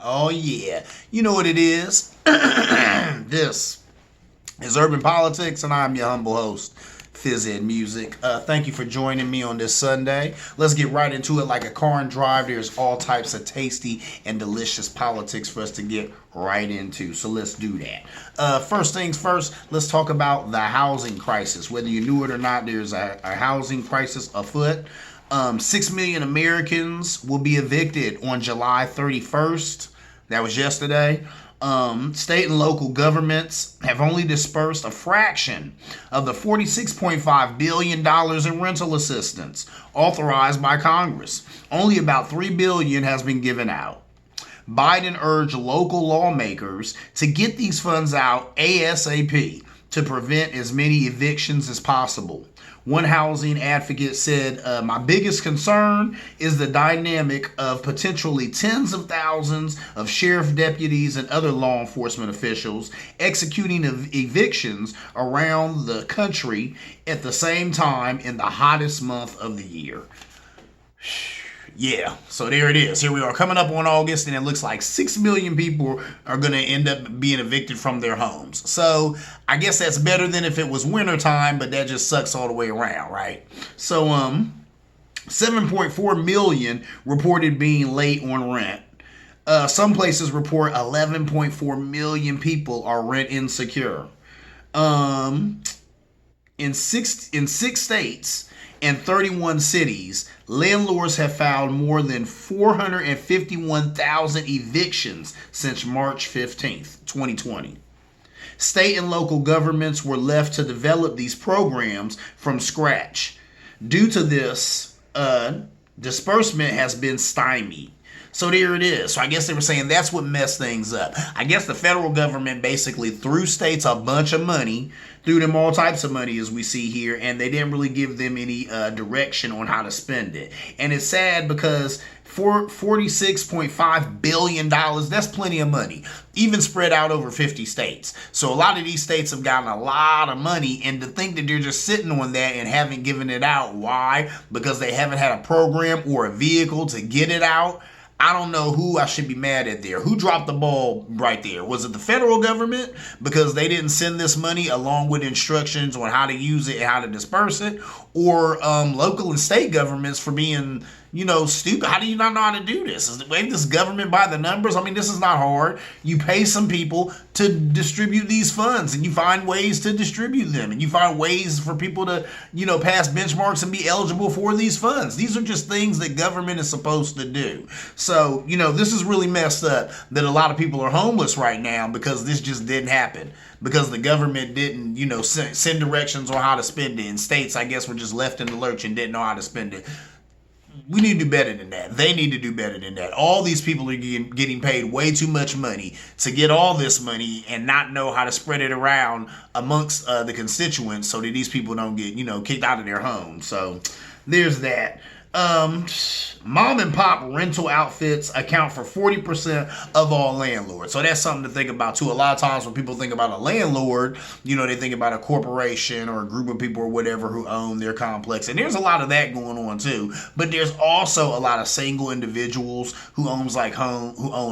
Oh, yeah. You know what it is. This is Urban Politics, and I'm your humble host, Fizz Ed Music. Thank you for joining me on this Sunday. Let's get right into it like a car and drive. There's all types of tasty and delicious politics for us to get right into. So let's do that. First things first, let's talk about the housing crisis. Whether you knew it or not, there's a housing crisis afoot. 6 million Americans will be evicted on July 31st. That was yesterday. State and local governments have only dispersed a fraction of the $46.5 billion in rental assistance authorized by Congress. Only about $3 billion has been given out. Biden urged local lawmakers to get these funds out ASAP to prevent as many evictions as possible. One housing advocate said, my biggest concern is the dynamic of potentially tens of thousands of sheriff deputies and other law enforcement officials executing evictions around the country at the same time in the hottest month of the year. Yeah, so there it is. Here we are coming up on August, and it looks like 6 million people are going to end up being evicted from their homes. So I guess that's better than if it was wintertime, but that just sucks all the way around, right? So 7.4 million reported being late on rent. Some places report 11.4 million people are rent insecure. In six states and 31 cities, landlords have filed more than 451,000 evictions since March 15th, 2020. State and local governments were left to develop these programs from scratch. Due to this, disbursement has been stymied. So there it is. So I guess they were saying that's what messed things up. I guess the federal government basically threw states a bunch of money, threw them all types of money as we see here, and they didn't really give them any direction on how to spend it. And it's sad because for $46.5 billion, that's plenty of money, even spread out over 50 states. So a lot of these states have gotten a lot of money, and to think that they're just sitting on that and haven't given it out. Why? Because they haven't had a program or a vehicle to get it out. I don't know who I should be mad at there. Who dropped the ball right there? Was it the federal government because they didn't send this money along with instructions on how to use it and how to disperse it? Or local and state governments for being, stupid? How do you not know how to do this? Ain't this government by the numbers? I mean, this is not hard. You pay some people to distribute these funds, and you find ways to distribute them, and you find ways for people to, pass benchmarks and be eligible for these funds. These are just things that government is supposed to do. So, this is really messed up that a lot of people are homeless right now because this just didn't happen. Because the government didn't, send directions on how to spend it. And states, I guess, were just left in the lurch and didn't know how to spend it. We need to do better than that. They need to do better than that. All these people are getting paid way too much money to get all this money and not know how to spread it around amongst the constituents so that these people don't get, kicked out of their homes. So there's that. Mom and pop rental outfits account for 40% of all landlords. So that's something to think about too. A lot of times when people think about a landlord, they think about a corporation or a group of people or whatever who own their complex. And there's a lot of that going on too. But there's also a lot of single individuals who own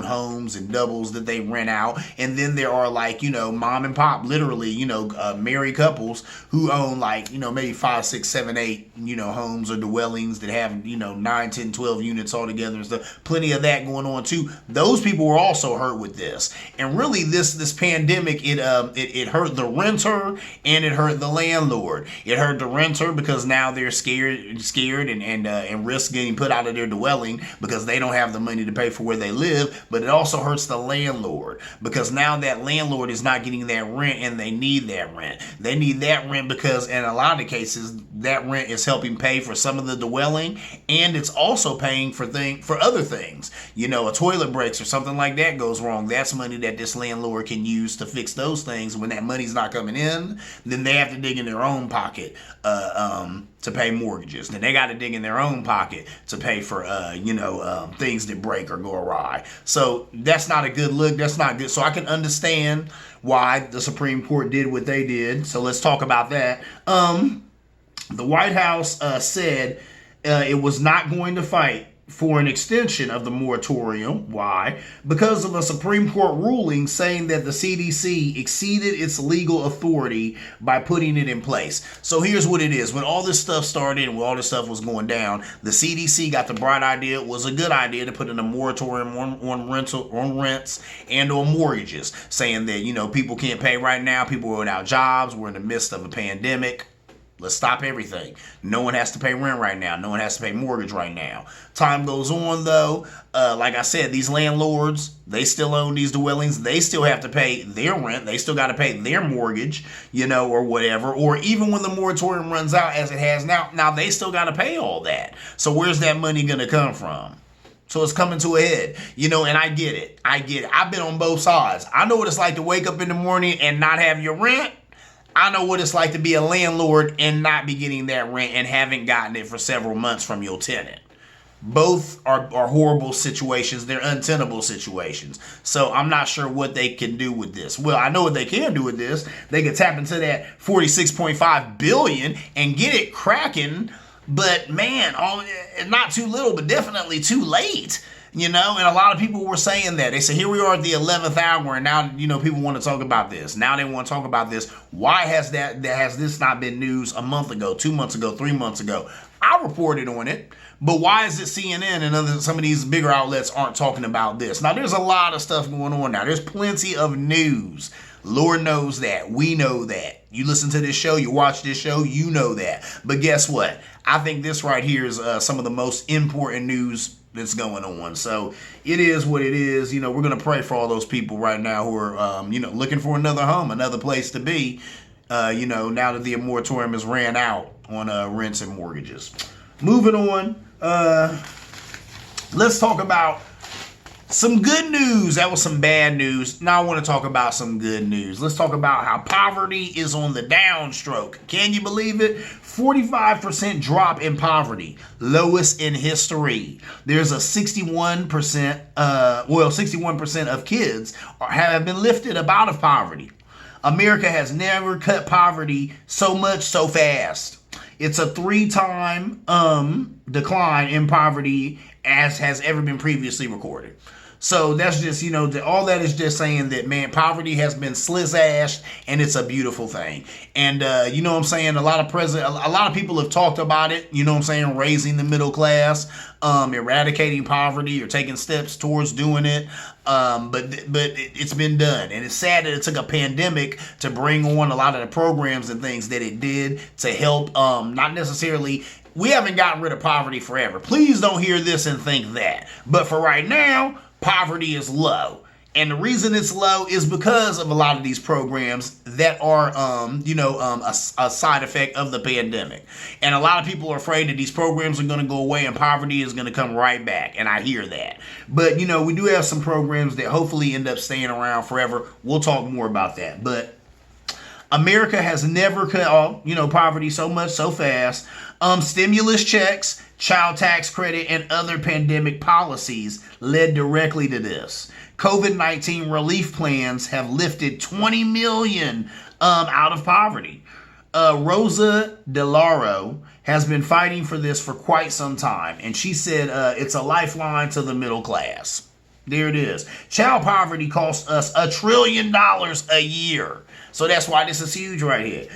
homes and doubles that they rent out. And then there are mom and pop, literally, married couples who own maybe 5, 6, 7, 8, homes or dwellings that have 9, 10, 12 units altogether and stuff. Plenty of that going on too. Those people were also hurt with this. And really this pandemic, it hurt the renter and it hurt the landlord. It hurt the renter because now they're scared and risk getting put out of their dwelling because they don't have the money to pay for where they live. But it also hurts the landlord because now that landlord is not getting that rent and they need that rent. They need that rent because in a lot of cases that rent is helping pay for some of the dwelling, and it's also paying for other things. A toilet breaks or something like that goes wrong. That's money that this landlord can use to fix those things. When that money's not coming in, then they have to dig in their own pocket to pay mortgages. Then they got to dig in their own pocket to pay for things that break or go awry. So that's not a good look. That's not good. So I can understand why the Supreme Court did what they did. So let's talk about that. The White House said it was not going to fight for an extension of the moratorium. Why? Because of a Supreme Court ruling saying that the CDC exceeded its legal authority by putting it in place. So here's what it is. When all this stuff started and when all this stuff was going down, the CDC got the bright idea, it was a good idea to put in a moratorium on rents and on mortgages, saying that, you know, people can't pay right now, people are without jobs, we're in the midst of a pandemic. Let's stop everything. No one has to pay rent right now. No one has to pay mortgage right now. Time goes on, though. Like I said, these landlords, they still own these dwellings. They still have to pay their rent. They still got to pay their mortgage, you know, or whatever. Or even when the moratorium runs out, as it has now they still got to pay all that. So where's that money going to come from? So it's coming to a head, you know, and I get it. I've been on both sides. I know what it's like to wake up in the morning and not have your rent. I know what it's like to be a landlord and not be getting that rent and haven't gotten it for several months from your tenant. Both are horrible situations. They're untenable situations. So I'm not sure what they can do with this. Well, I know what they can do with this. They can tap into that $46.5 billion and get it cracking. But man, not too little, but definitely too late. You know, and a lot of people were saying that. They said, here we are at the 11th hour, and now, you know, people want to talk about this. Now they want to talk about this. Why has this not been news a month ago, 2 months ago, 3 months ago? I reported on it, but why is it CNN and some of these bigger outlets aren't talking about this? Now, there's a lot of stuff going on now. There's plenty of news. Lord knows that. We know that. You listen to this show, you watch this show, you know that. But guess what? I think this right here is some of the most important news that's going on. So it is what it is. You know, we're going to pray for all those people right now who are, you know, looking for another home, another place to be, you know, now that the moratorium has ran out on rents and mortgages. Moving on, let's talk about some good news. That was some bad news. Now I want to talk about some good news. Let's talk about how poverty is on the downstroke. Can you believe it? 45% drop in poverty, lowest in history. There's a 61% of kids have been lifted up out of poverty. America has never cut poverty so much so fast. It's a 3-time decline in poverty as has ever been previously recorded. So that's just, you know, all that is just saying that, man, poverty has been slizzashed and it's a beautiful thing. And, you know what I'm saying? A lot of people have talked about it, you know what I'm saying? Raising the middle class, eradicating poverty or taking steps towards doing it. But it's been done. And it's sad that it took a pandemic to bring on a lot of the programs and things that it did to help, not necessarily. We haven't gotten rid of poverty forever. Please don't hear this and think that. But for right now, poverty is low. And the reason it's low is because of a lot of these programs that are, a side effect of the pandemic. And a lot of people are afraid that these programs are going to go away and poverty is going to come right back. And I hear that. But, you know, we do have some programs that hopefully end up staying around forever. We'll talk more about that. But America has never cut off, poverty so much so fast. Stimulus checks, child tax credit, and other pandemic policies led directly to this. COVID-19 relief plans have lifted 20 million out of poverty. Rosa DeLauro has been fighting for this for quite some time, and she said it's a lifeline to the middle class. There it is. Child poverty costs us $1 trillion a year. So that's why this is huge right here.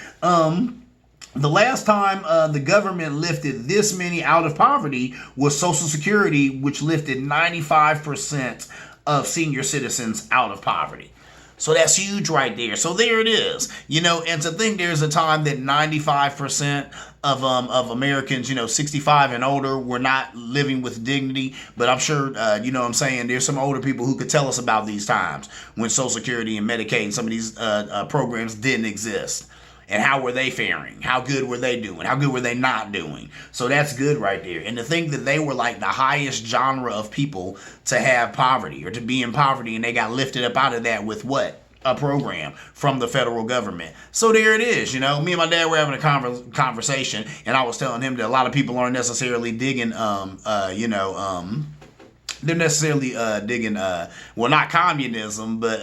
The last time the government lifted this many out of poverty was Social Security, which lifted 95% of senior citizens out of poverty. So that's huge right there. So there it is. And to think there's a time that 95% of Americans, 65 and older, were not living with dignity. But I'm sure, there's some older people who could tell us about these times when Social Security and Medicaid and some of these programs didn't exist. And how were they faring? How good were they doing? How good were they not doing? So that's good right there. And to think that they were like the highest genre of people to have poverty or to be in poverty, and they got lifted up out of that with what? A program from the federal government. So there it is. Me and my dad were having a conversation, and I was telling him that a lot of people aren't necessarily digging, they're necessarily digging well, not communism, but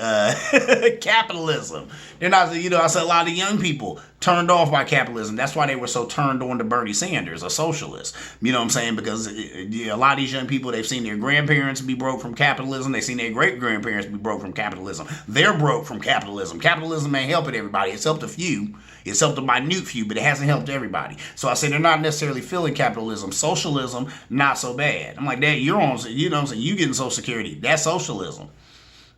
capitalism. They're not, you know, I said a lot of young people turned off by capitalism. That's why they were so turned on to Bernie Sanders, a socialist. You know what I'm saying? Because a lot of these young people, they've seen their grandparents be broke from capitalism. They've seen their great-grandparents be broke from capitalism. They're broke from capitalism. Capitalism ain't helping everybody. It's helped a few. It's helped a minute few, but it hasn't helped everybody. So I say they're not necessarily feeling capitalism. Socialism, not so bad. I'm like, Dad, you're on, you know what I'm saying? You getting Social Security. That's socialism.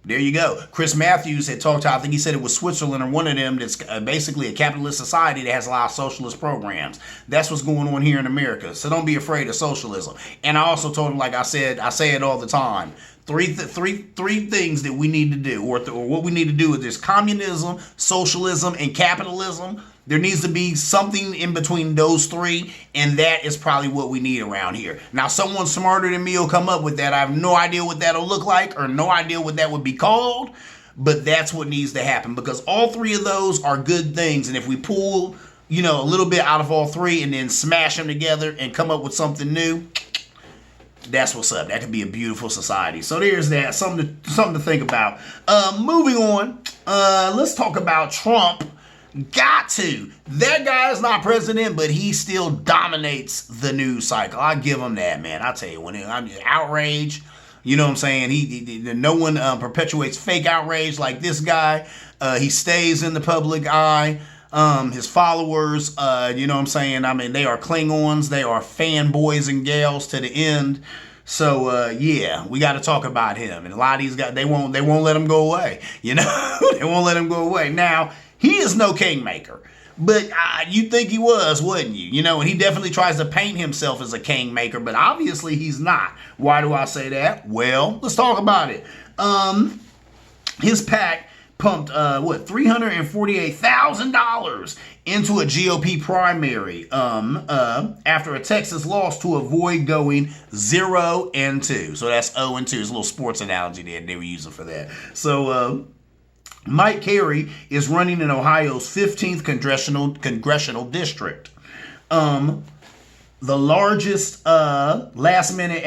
There you go. Chris Matthews had talked to, I think he said it was Switzerland or one of them, that's basically a capitalist society that has a lot of socialist programs. That's what's going on here in America. So don't be afraid of socialism. And I also told him, like I said, I say it all the time, three things that we need to do, or what we need to do with this: communism, socialism, and capitalism. There needs to be something in between those three, and that is probably what we need around here. Now, someone smarter than me will come up with that. I have no idea what that'll look like, or no idea what that would be called, but that's what needs to happen, because all three of those are good things, and if we pull, you know, a little bit out of all three and then smash them together and come up with something new, that's what's up. That could be a beautiful society. So there's that. Something to think about. Moving on, let's talk about Trump. Got to. That guy is not president, but he still dominates the news cycle. I give him that, man. I tell you, when I'm outrage, you know what I'm saying? He no one perpetuates fake outrage like this guy. He stays in the public eye. His followers, you know what I'm saying? I mean, they are Klingons. They are fanboys and gals to the end. So, yeah, we got to talk about him. And a lot of these guys, they won't let him go away. You know, they won't let him go away. Now, he is no kingmaker, but you'd think he was, wouldn't you? You know, and he definitely tries to paint himself as a kingmaker, but obviously he's not. Why do I say that? Well, let's talk about it. His PAC pumped, $348,000 into a GOP primary after a Texas loss to avoid going 0-2. So that's 0-2. It's a little sports analogy there they were using for that. So, Mike Carey is running in Ohio's 15th congressional district. The largest last minute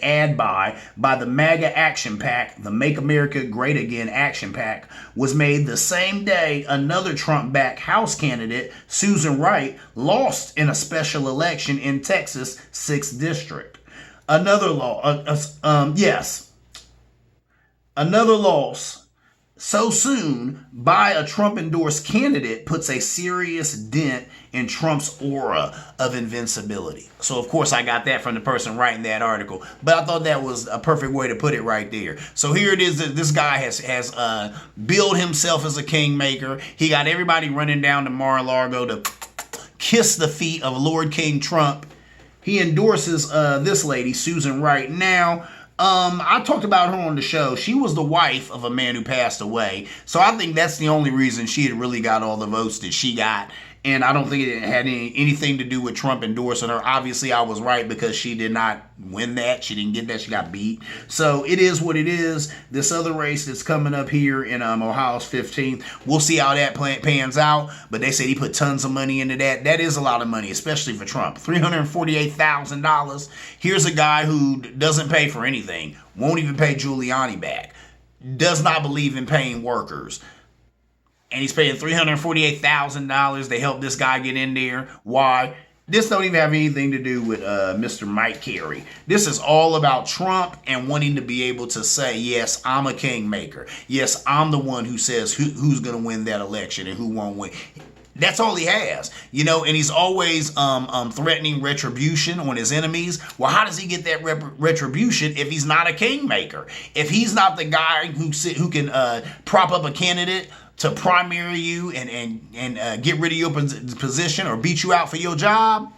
ad buy by the MAGA Action PAC, the Make America Great Again Action PAC, was made the same day another Trump-backed House candidate, Susan Wright, lost in a special election in Texas' 6th district. Another loss so soon by a Trump-endorsed candidate puts a serious dent in Trump's aura of invincibility. So, of course, I got that from the person writing that article, but I thought that was a perfect way to put it right there. So here it is that this guy has billed himself as a kingmaker. He got everybody running down to Mar-a-Lago to kiss the feet of Lord King Trump. He endorses this lady, Susan Wright. Now, I talked about her on the show. She was the wife of a man who passed away. So I think that's the only reason she had really got all the votes that she got. And I don't think it had anything to do with Trump endorsing her. Obviously, I was right because she did not win that. She didn't get that. She got beat. So it is what it is. This other race that's coming up here in Ohio's 15th, we'll see how that pans out. But they said he put tons of money into that. That is a lot of money, especially for Trump. $348,000. Here's a guy who doesn't pay for anything, won't even pay Giuliani back, does not believe in paying workers. And he's paying $348,000. They helped this guy get in there. Why? This don't even have anything to do with Mr. Mike Carey. This is all about Trump and wanting to be able to say, yes, I'm a kingmaker. Yes, I'm the one who says who's going to win that election and who won't win. That's all he has, you know, and he's always threatening retribution on his enemies. Well, how does he get that retribution if he's not a kingmaker? If he's not the guy who can prop up a candidate to primary you and get rid of your position or beat you out for your job,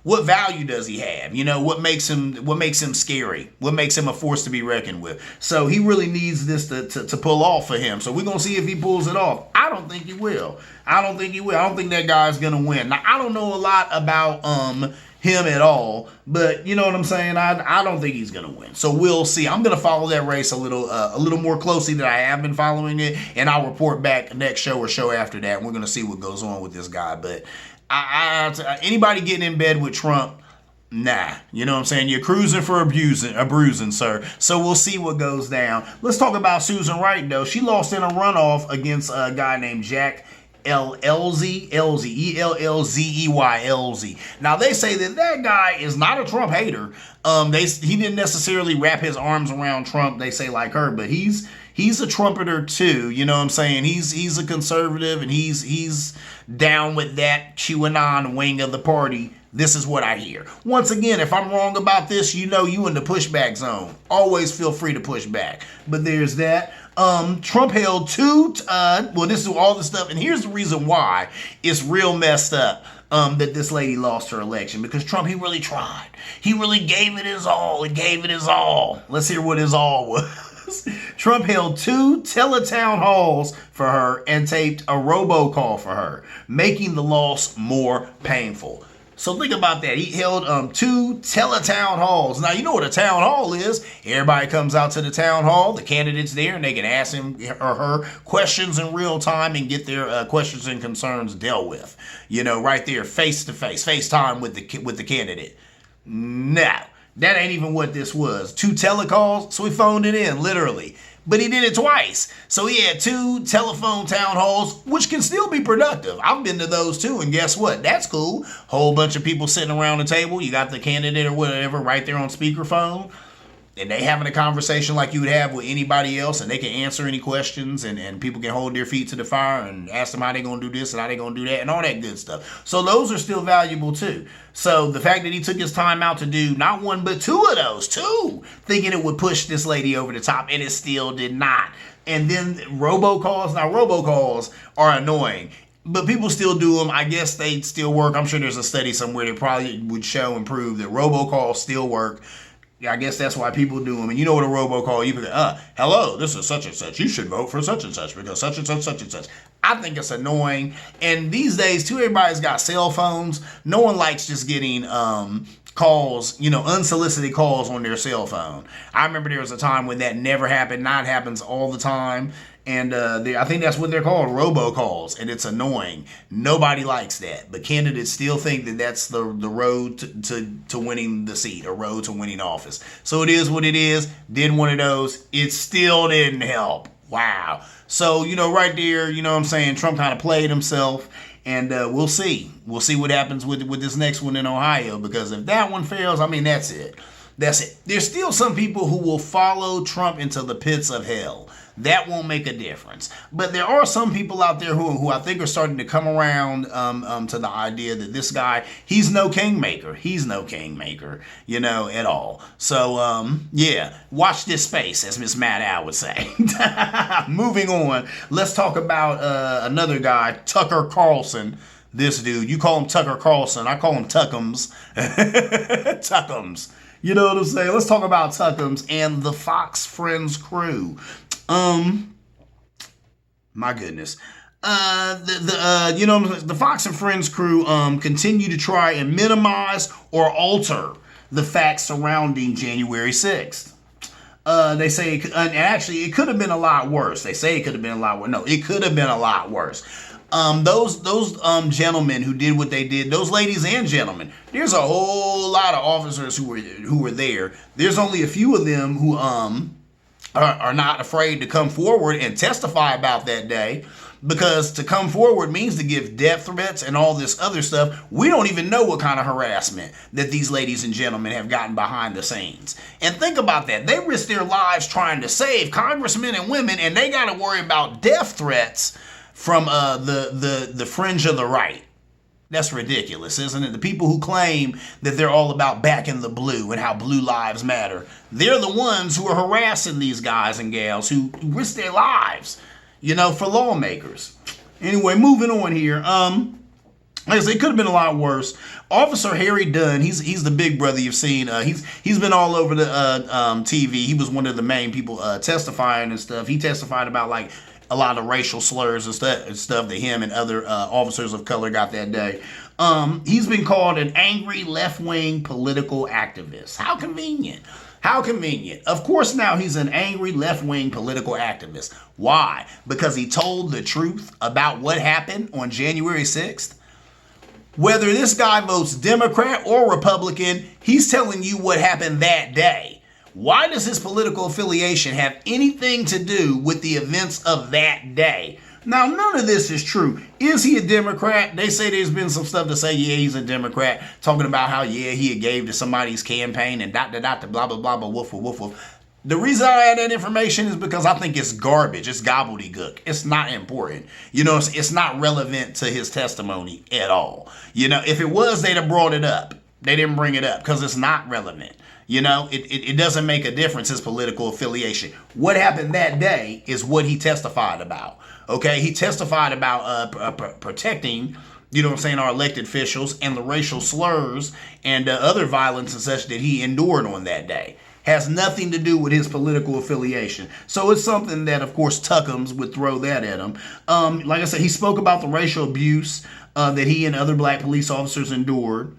what value does he have? You know, what makes him scary? What makes him a force to be reckoned with? So he really needs this to pull off for him. So we're going to see if he pulls it off. I don't think he will. I don't think that guy's going to win. Now, I don't know a lot about him at all, but you know what I'm saying? I don't think he's going to win. So we'll see. I'm going to follow that race a little more closely than I have been following it, and I'll report back next show or show after that. And we're going to see what goes on with this guy. But anybody getting in bed with Trump, Nah, you know what I'm saying? You're cruising for a bruising, sir. So we'll see what goes down. Let's talk about Susan Wright, though. She lost in a runoff against a guy named Jack Ellsey, Ellsey. Now they say that guy is not a Trump hater. He didn't necessarily wrap his arms around Trump. They say like her, but he's a trumpeter too. You know what I'm saying? He's a conservative and he's down with that QAnon wing of the party. This is what I hear. Once again, if I'm wrong about this, you know you in the pushback zone. Always feel free to push back. But there's that. Trump held this is all the stuff, and here's the reason why it's real messed up that this lady lost her election, because Trump, he really tried. He really gave it his all. Let's hear what his all was. Trump held 2 teletown halls for her and taped a robocall for her, making the loss more painful. So think about that. He held 2 teletown halls. Now, you know what a town hall is. Everybody comes out to the town hall, the candidates there, and they can ask him or her questions in real time and get their questions and concerns dealt with. You know, right there, face to face, FaceTime with the candidate. No, that ain't even what this was. 2 telecalls, so he phoned it in, literally. But he did it twice. So he had 2 telephone town halls, which can still be productive. I've been to those too, and guess what? That's cool. Whole bunch of people sitting around the table. You got the candidate or whatever right there on speakerphone. And they having a conversation like you would have with anybody else, and they can answer any questions, and people can hold their feet to the fire and ask them how they going to do this and how they going to do that and all that good stuff. So those are still valuable too. So the fact that he took his time out to do not 1 but 2 of those, 2, thinking it would push this lady over the top, and it still did not. And then robocalls. Now robocalls are annoying, but people still do them. I guess they still work. I'm sure there's a study somewhere that probably would show and prove that robocalls still work. I guess that's why people do them. And you know what a robocall, you can hello, this is such and such. You should vote for such and such because such and such, such and such. I think it's annoying. And these days, too, everybody's got cell phones. No one likes just getting calls, unsolicited calls on their cell phone. I remember there was a time when that never happened. Now it happens all the time. And I think that's what they're called, robocalls, and it's annoying. Nobody likes that, but candidates still think that that's the road to winning the seat, a road to winning office. So it is what it is. Did one of those. It still didn't help. Wow. So, right there, what I'm saying, Trump kind of played himself, and we'll see. We'll see what happens with this next one in Ohio, because if that one fails, that's it. That's it. There's still some people who will follow Trump into the pits of hell. That won't make a difference. But there are some people out there who I think are starting to come around to the idea that this guy, he's no kingmaker. He's no kingmaker, at all. So, watch this space, as Miss Mad Al would say. Moving on, let's talk about another guy, Tucker Carlson. This dude, you call him Tucker Carlson. I call him Tuckums. Tuckums. You know what I'm saying? Let's talk about Tuckums and the Fox Friends crew. My goodness. The Fox and Friends crew continue to try and minimize or alter the facts surrounding January 6th. They say, it could have been a lot worse. They say it could have been a lot worse. No, it could have been a lot worse. Those gentlemen who did what they did, those ladies and gentlemen, there's a whole lot of officers who were there. There's only a few of them who are not afraid to come forward and testify about that day, because to come forward means to give death threats and all this other stuff. We don't even know what kind of harassment that these ladies and gentlemen have gotten behind the scenes. And think about that. They risk their lives trying to save congressmen and women, and they got to worry about death threats from the fringe of the right. That's ridiculous, isn't it? The people who claim that they're all about backing the blue and how blue lives matter, they're the ones who are harassing these guys and gals who risk their lives, for lawmakers. Anyway, moving on here. Like I said, it could have been a lot worse. Officer Harry Dunn, he's the big brother you've seen. He's been all over the TV. He was one of the main people testifying and stuff. He testified about a lot of racial slurs and stuff that him and other officers of color got that day. He's been called an angry left-wing political activist. How convenient. How convenient. Of course now he's an angry left-wing political activist. Why? Because he told the truth about what happened on January 6th? Whether this guy votes Democrat or Republican, he's telling you what happened that day. Why does his political affiliation have anything to do with the events of that day? Now, none of this is true. Is he a Democrat? They say there's been some stuff to say, yeah, he's a Democrat, talking about how, yeah, he gave to somebody's campaign and blah, blah, blah, woof, woof, woof. The reason I add that information is because I think it's garbage. It's gobbledygook. It's not important. You know, it's not relevant to his testimony at all. You know, if it was, they'd have brought it up. They didn't bring it up because it's not relevant. You know, it doesn't make a difference, his political affiliation. What happened that day is what he testified about. Okay, he testified about protecting, you know what I'm saying, our elected officials and the racial slurs and other violence and such that he endured on that day. Has nothing to do with his political affiliation. So it's something that, of course, Tuckums would throw that at him. Like I said, he spoke about the racial abuse that he and other black police officers endured.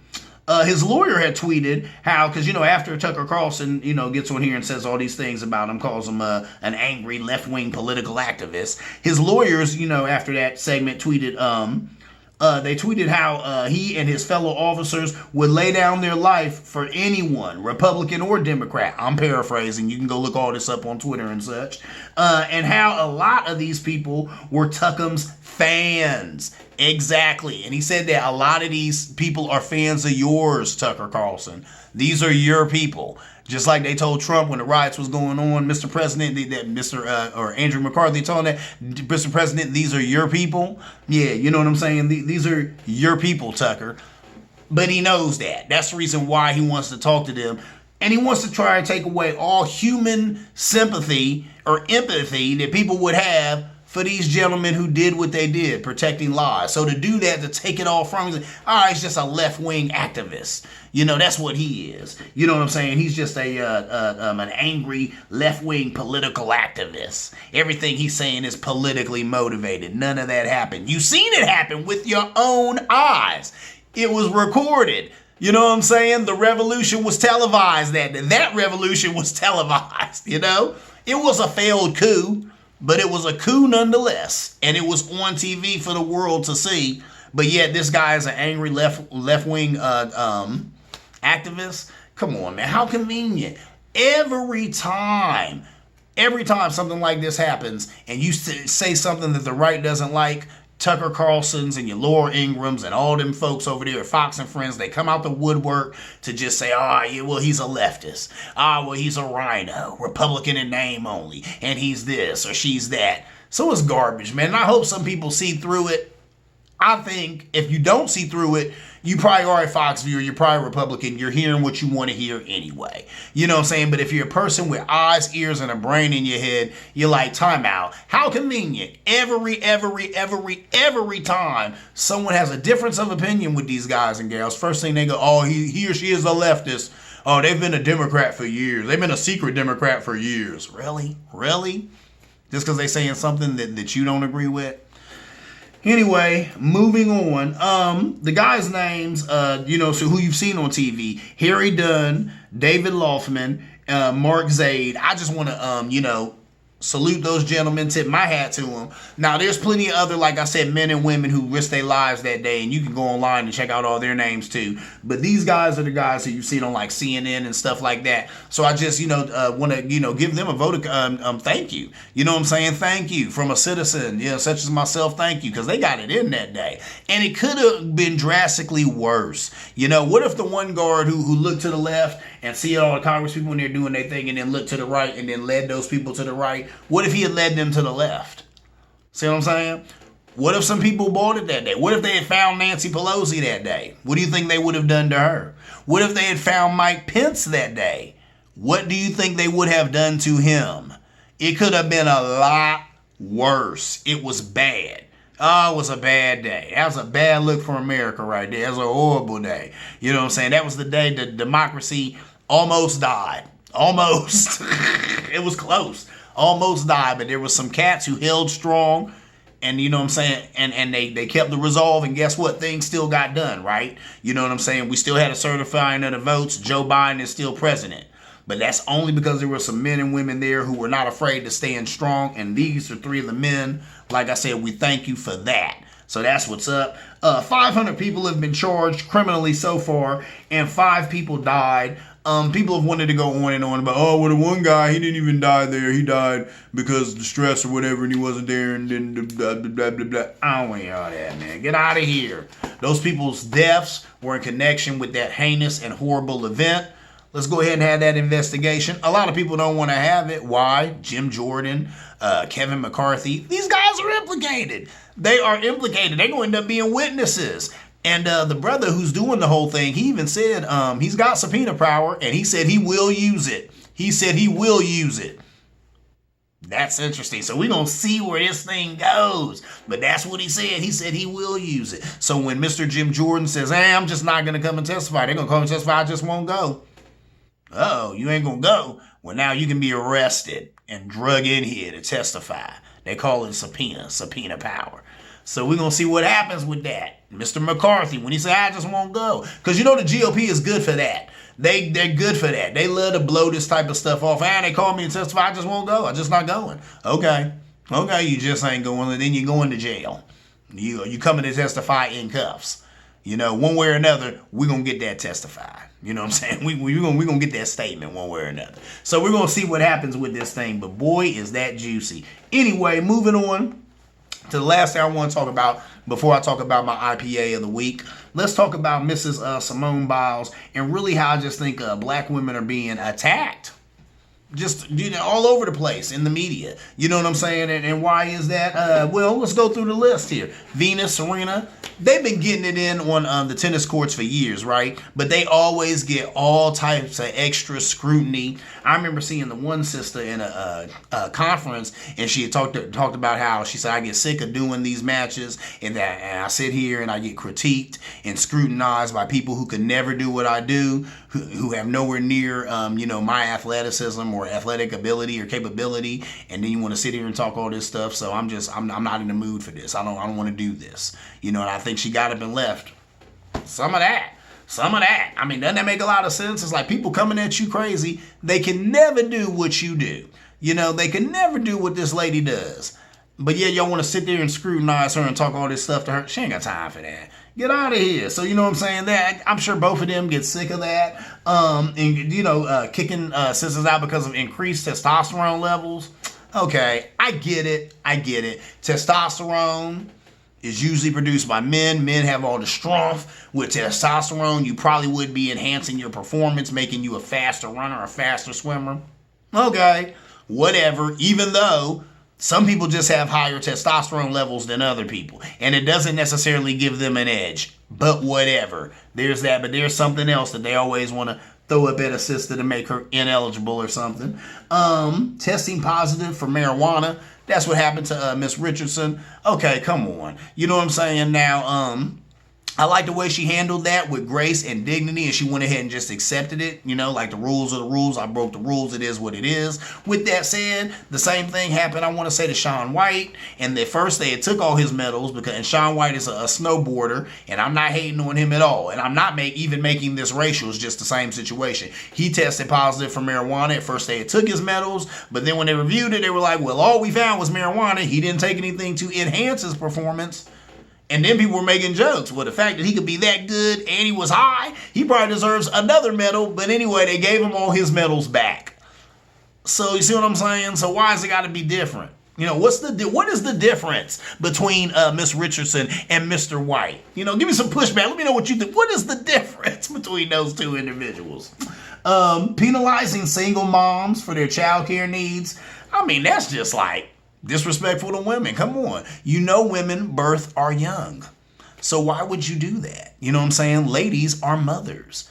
His lawyer had tweeted how, because, you know, after Tucker Carlson, you know, gets on here and says all these things about him, calls him an angry left-wing political activist, his lawyers, you know, after that segment tweeted, they tweeted how he and his fellow officers would lay down their life for anyone, Republican or Democrat. I'm paraphrasing. You can go look all this up on Twitter and such. And how a lot of these people were Tuckums fans. Exactly. And he said that a lot of these people are fans of yours, Tucker Carlson. These are your people. Just like they told Trump when the riots was going on, Mr. President, or Andrew McCarthy told him that, Mr. President, these are your people. Yeah, you know what I'm saying? These are your people, Tucker. But he knows that. That's the reason why he wants to talk to them. And he wants to try and take away all human sympathy or empathy that people would have for these gentlemen who did what they did, protecting lives. So to do that, to take it all from him, he's just a left-wing activist. You know, that's what he is. You know what I'm saying? He's just an angry left-wing political activist. Everything he's saying is politically motivated. None of that happened. You've seen it happen with your own eyes. It was recorded. You know what I'm saying? The revolution was televised. That revolution was televised, you know? It was a failed coup. But it was a coup nonetheless, and it was on TV for the world to see. But yet this guy is an angry left-wing activist. Come on, man. How convenient. Every time something like this happens and you say something that the right doesn't like, Tucker Carlson's and your Laura Ingrams and all them folks over there at Fox and Friends, they come out the woodwork to just say, yeah, well, he's a leftist. Well, he's a rhino, Republican in name only, and he's this or she's that. So it's garbage, man. And I hope some people see through it. I think if you don't see through it, you probably are a Fox viewer, you're probably a Republican, you're hearing what you want to hear anyway. You know what I'm saying? But if you're a person with eyes, ears, and a brain in your head, you're like, time out. How convenient. Every time someone has a difference of opinion with these guys and gals, first thing they go, he or she is a leftist. Oh, they've been a Democrat for years. They've been a secret Democrat for years. Really? Really? Just because they're saying something that you don't agree with? Anyway, moving on. The guys' names, so who you've seen on TV, Harry Dunn, David Laufman, Mark Zaid. I just want to, salute those gentlemen, tip my hat to them. Now, there's plenty of other, like I said, men and women who risked their lives that day, and you can go online and check out all their names too. But these guys are the guys who you've seen on like CNN and stuff like that. So I just, want to, give them a vote of thank you. You know what I'm saying? Thank you from a citizen, such as myself. Thank you, because they got it in that day, and it could have been drastically worse. What if the one guard who looked to the left and see all the Congress people in there doing their thing and then looked to the right and then led those people to the right? What if he had led them to the left? See what I'm saying? What if some people bought it that day? What if they had found Nancy Pelosi that day? What do you think they would have done to her? What if they had found Mike Pence that day? What do you think they would have done to him? It could have been a lot worse. It was bad. Oh, it was a bad day. That was a bad look for America right there. That was a horrible day. You know what I'm saying? That was the day the democracy almost died. Almost. It was close. Almost died, but there was some cats who held strong, and you know what I'm saying, and they kept the resolve, and guess what? Things still got done, right? You know what I'm saying? We still had a certifying of the votes. Joe Biden is still president. But that's only because there were some men and women there who were not afraid to stand strong, and these are three of the men. Like I said, we thank you for that. So that's what's up. 500 people have been charged criminally so far, and 5 people died. People have wanted to go on and on about, oh, well, the one guy, he didn't even die there. He died because of the stress or whatever, and he wasn't there, and then blah, blah, blah, blah, blah. I don't want all that, man. Get out of here. Those people's deaths were in connection with that heinous and horrible event. Let's go ahead and have that investigation. A lot of people don't want to have it. Why? Jim Jordan, Kevin McCarthy. These guys are implicated. They are implicated. They're going to end up being witnesses. And the brother who's doing the whole thing, he even said he's got subpoena power, and he said he will use it. He said he will use it. That's interesting. So we're going to see where this thing goes. But that's what he said. He said he will use it. So when Mr. Jim Jordan says, hey, I'm just not going to come and testify, they're going to come and testify, I just won't go. Oh, you ain't going to go? Well, now you can be arrested and drug in here to testify. They call it subpoena power. So we're going to see what happens with that. Mr. McCarthy, when he said, I just won't go. Because you know the GOP is good for that. They're good for that. They love to blow this type of stuff off. And they call me and testify, I just won't go. I'm just not going. Okay, you just ain't going. And then you're going to jail. You coming to testify in cuffs. You know, one way or another, we're going to get that testified. You know what I'm saying? We're gonna get that statement one way or another. So we're going to see what happens with this thing. But boy, is that juicy. Anyway, moving on to the last thing I want to talk about before I talk about my IPA of the week. Let's talk about Mrs. Simone Biles and really how I just think black women are being attacked. Just, you know, all over the place in the media. You know what I'm saying? And why is that? Well, let's go through the list here. Venus, Serena, they've been getting it in on the tennis courts for years, right? But they always get all types of extra scrutiny. I remember seeing the one sister in a conference, and she had talked about how she said, I get sick of doing these matches, and I sit here and I get critiqued and scrutinized by people who can never do what I do, who have nowhere near, my athleticism or athletic ability or capability, and then you want to sit here and talk all this stuff. So I'm not in the mood for this. I don't want to do this. You know, and I think she got up and left. Some of that. I mean, doesn't that make a lot of sense? It's like people coming at you crazy. They can never do what you do. You know, they can never do what this lady does. But yeah, y'all want to sit there and scrutinize her and talk all this stuff to her. She ain't got time for that. Get out of here. So, you know what I'm saying? That I'm sure both of them get sick of that. Kicking sisters out because of increased testosterone levels. Okay, I get it. Testosterone is usually produced by men. Men have all the strength. With testosterone, you probably would be enhancing your performance, making you a faster runner, a faster swimmer. Okay, whatever. Even though some people just have higher testosterone levels than other people, and it doesn't necessarily give them an edge. But whatever. There's that, but there's something else that they always want to throw up at a sister to make her ineligible or something. Testing positive for marijuana. That's what happened to Miss Richardson. Okay, come on. You know what I'm saying? Now, I like the way she handled that with grace and dignity, and she went ahead and just accepted it. You know, like the rules are the rules. I broke the rules. It is what it is. With that said, the same thing happened, I want to say, to Shaun White. And at first they took all his medals and Shaun White is a snowboarder, and I'm not hating on him at all. And I'm not even making this racial. It's just the same situation. He tested positive for marijuana. At first they took his medals, but then when they reviewed it, they were like, well, all we found was marijuana. He didn't take anything to enhance his performance. And then people were making jokes. Well, the fact that he could be that good and he was high, he probably deserves another medal. But anyway, they gave him all his medals back. So you see what I'm saying? So why has it got to be different? You know, what is the difference between Miss Richardson and Mr. White? You know, give me some pushback. Let me know what you think. What is the difference between those two individuals? Penalizing single moms for their child care needs. I mean, that's just like disrespectful to women. Come on. You know women birth are young. So why would you do that? You know what I'm saying? Ladies are mothers.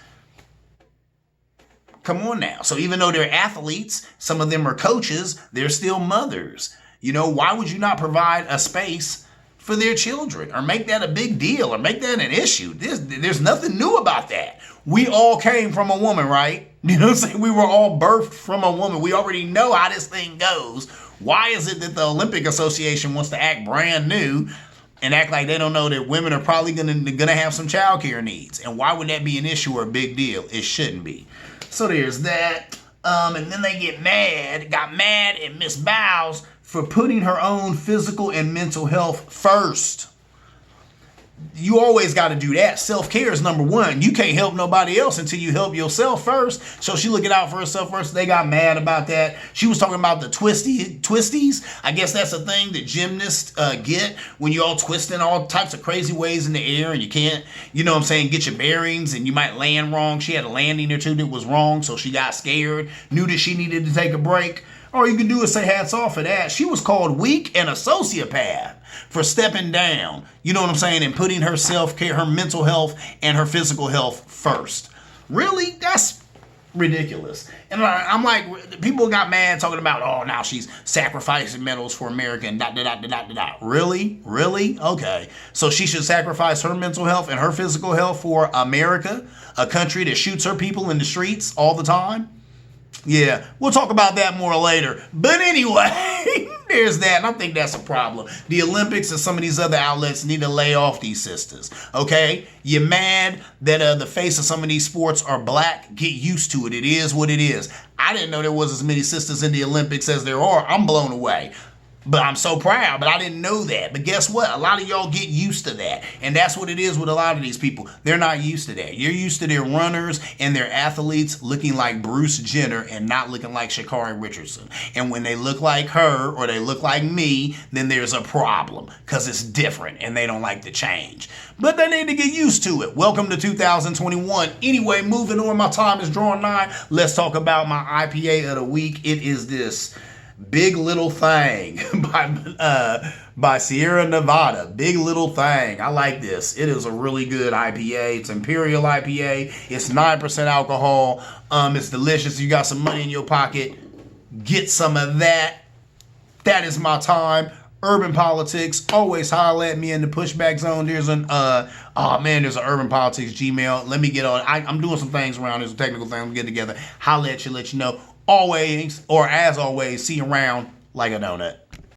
Come on now. So even though they're athletes, some of them are coaches, they're still mothers. You know, why would you not provide a space for their children or make that a big deal or make that an issue? There's nothing new about that. We all came from a woman, right? You know what I'm saying? We were all birthed from a woman. We already know how this thing goes. Why is it that the Olympic Association wants to act brand new and act like they don't know that women are probably gonna have some childcare needs? And why would that be an issue or a big deal? It shouldn't be. So there's that. And then they got mad at Miss Biles for putting her own physical and mental health first. you always got to do that. Self-care is number one. You can't help nobody else until you help yourself first. So she looking out for herself first. They got mad about that. She was talking about the twisties. I guess that's a thing that gymnasts get when you're all twisting all types of crazy ways in the air and you can't, you know what I'm saying, get your bearings and you might land wrong. She had a landing or two that was wrong, so she got scared, knew that she needed to take a break. All you can do is say hats off for that. She was called weak and a sociopath for stepping down, you know what I'm saying, and putting her self-care, her mental health, and her physical health first. Really? That's ridiculous. And I'm like, people got mad talking about, oh, now she's sacrificing medals for America and Really? Really? Okay. So she should sacrifice her mental health and her physical health for America, a country that shoots her people in the streets all the time? Yeah, we'll talk about that more later. But anyway, there's that, and I think that's a problem. The Olympics and some of these other outlets need to lay off these sisters, okay? You're mad that the face of some of these sports are black? Get used to it. It is what it is. I didn't know there was as many sisters in the Olympics as there are. I'm blown away. But I'm so proud, but I didn't know that. But guess what? A lot of y'all get used to that. And that's what it is with a lot of these people. They're not used to that. You're used to their runners and their athletes looking like Bruce Jenner and not looking like Sha'Carri Richardson. And when they look like her or they look like me, then there's a problem because it's different and they don't like the change. But they need to get used to it. Welcome to 2021. Anyway, moving on. My time is drawing nigh. Let's talk about my IPA of the week. It is this Big Little Thing by Sierra Nevada. Big Little Thing. I like this. It is a really good IPA. It's Imperial IPA. It's 9% alcohol. It's delicious. You got some money in your pocket. Get some of that. That is my time. Urban Politics. Always holler at me in the pushback zone. There's an there's an Urban Politics Gmail. Let me get on. I'm doing some things around. There's some technical things I'm getting together. Holler at you, let you know. Always, or as always, see you around like a donut.